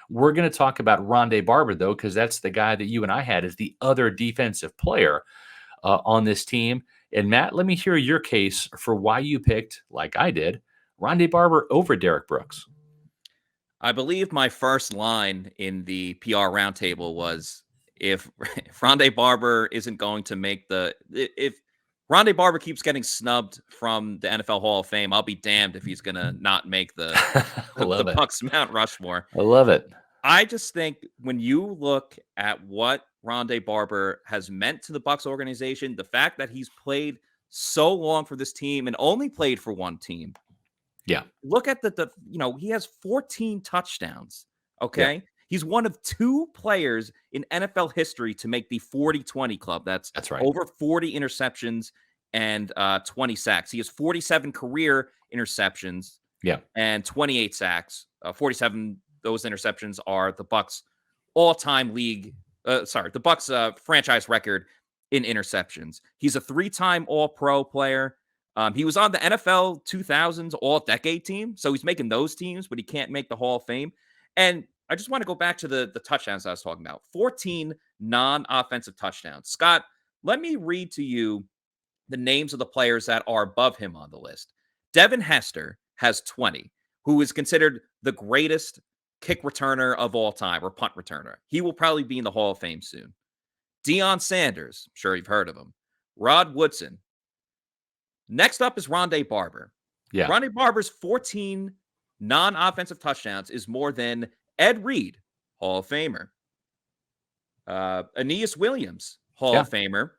We're going to talk about Rondae Barber, though, because that's the guy that you and I had as the other defensive player on this team. And Matt, let me hear your case for why you picked, like I did, Rondae Barber over Derek Brooks. I believe my first line in the PR roundtable was, if Rondae Barber isn't going to make if Rondae Barber keeps getting snubbed from the NFL Hall of Fame, I'll be damned if he's going to not make the Bucs Mount Rushmore. I love it. I just think when you look at what Rondae Barber has meant to the Bucs organization, the fact that he's played so long for this team and only played for one team. Yeah. Look at he has 14 touchdowns. Okay. Yeah. He's one of 2 players in NFL history to make the 40-20 club. That's right. Over 40 interceptions and 20 sacks. He has 47 career interceptions. Yeah. And 28 sacks. 47, those interceptions are the Bucs all-time league. The Bucs franchise record in interceptions. He's a 3-time All-Pro player. He was on the NFL 2000s All-Decade team, so he's making those teams, but he can't make the Hall of Fame. And I just want to go back to the touchdowns I was talking about. 14 non-offensive touchdowns. Scott, let me read to you the names of the players that are above him on the list. Devin Hester has 20, who is considered the greatest kick returner of all time, or punt returner. He will probably be in the Hall of Fame soon. Deion Sanders, I'm sure you've heard of him. Rod Woodson. Next up is Rondae Barber. Yeah. Rondae Barber's 14 non-offensive touchdowns is more than Ed Reed, Hall of Famer, Aeneas Williams, Hall of Famer,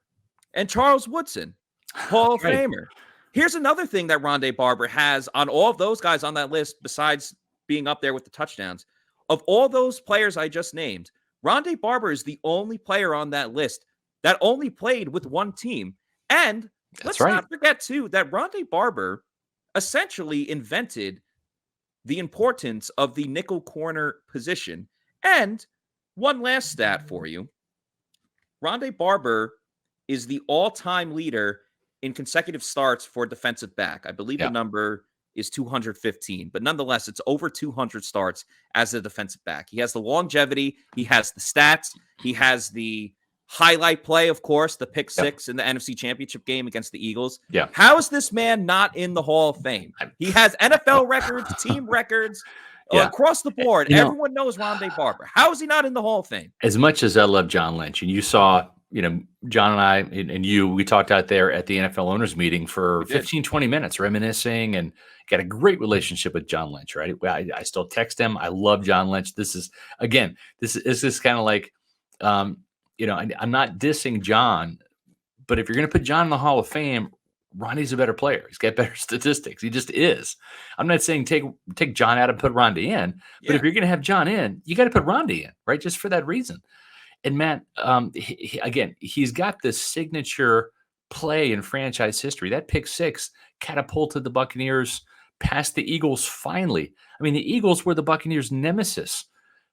and Charles Woodson, Hall of Famer. Here's another thing that Rondae Barber has on all of those guys on that list, besides being up there with the touchdowns. Of all those players I just named, Rondae Barber is the only player on that list that only played with one team. And let's not forget, too, that Rondae Barber essentially invented the importance of the nickel corner position. And one last stat for you. Rondae Barber is the all-time leader in consecutive starts for defensive back. I believe the number is 215, but nonetheless, it's over 200 starts as a defensive back. He has the longevity. He has the stats. He has the highlight play, of course, the pick six in the NFC Championship game against the Eagles. Yeah. How is this man not in the Hall of Fame? He has NFL records, team records, across the board. Everyone knows Rondae Barber. How is he not in the Hall of Fame? As much as I love John Lynch, and you saw, John and I and you, we talked out there at the NFL owners meeting for 15, 20 minutes reminiscing, and got a great relationship with John Lynch, right? I still text him. I love John Lynch. This is kind of like, I'm not dissing John, but if you're going to put John in the Hall of Fame, Rondae's a better player. He's got better statistics. He just is. I'm not saying take John out and put Rondae in, but if you're going to have John in, you got to put Rondae in, right? Just for that reason. And Matt, he's got this signature play in franchise history. That pick six catapulted the Buccaneers past the Eagles finally. I mean, the Eagles were the Buccaneers' nemesis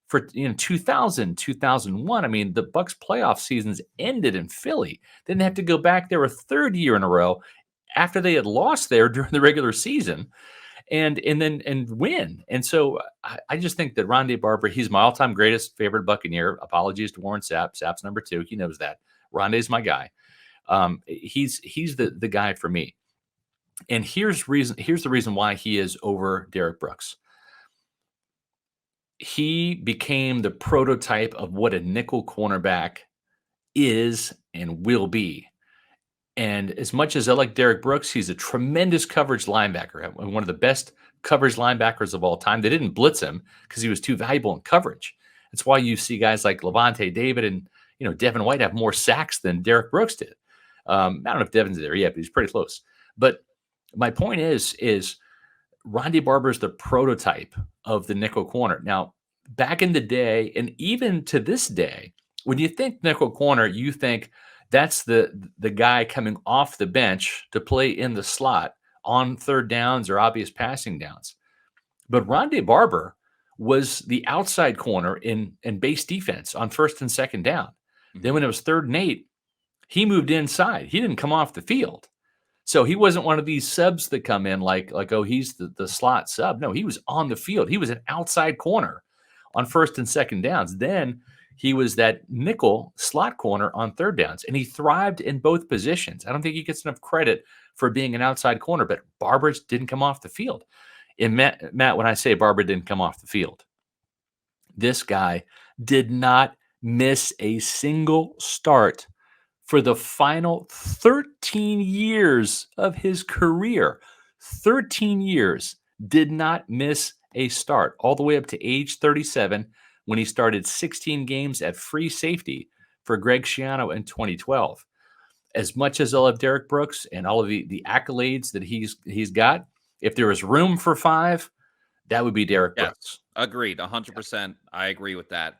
for 2000, 2001. I mean, the Bucs playoff seasons ended in Philly. Then they have to go back there a third year in a row after they had lost there during the regular season and win. And so I just think that Rondae Barber, he's my all-time greatest favorite Buccaneer. Apologies to Warren Sapp. Sapp's number 2. He knows that. Rondae's my guy. He's the guy for me. And here's the reason why he is over Derek Brooks. He became the prototype of what a nickel cornerback is and will be. And as much as I like Derek Brooks, he's a tremendous coverage linebacker, one of the best coverage linebackers of all time. They didn't blitz him because he was too valuable in coverage. That's why you see guys like Levante David and Devin White have more sacks than Derek Brooks did. I don't know if Devin's there yet, but he's pretty close. But my point is Rondae Barber is the prototype of the nickel corner. Now, back in the day, and even to this day, when you think nickel corner, you think that's the guy coming off the bench to play in the slot on third downs or obvious passing downs. But Rondae Barber was the outside corner in base defense on first and second down. Mm-hmm. Then when it was 3rd and 8, he moved inside. He didn't come off the field. So he wasn't one of these subs that come in like oh, he's the slot sub. No, he was on the field. He was an outside corner on first and second downs. Then he was that nickel slot corner on third downs, and he thrived in both positions. I don't think he gets enough credit for being an outside corner, but Barber didn't come off the field. And Matt, when I say Barber didn't come off the field, this guy did not miss a single start for the final 13 years of his career. 13 years, did not miss a start, all the way up to age 37 when he started 16 games at free safety for Greg Schiano in 2012. As much as I love Derek Brooks and all of the accolades that he's got, if there was room for 5, that would be Derek Brooks. Agreed, 100%. I agree with that.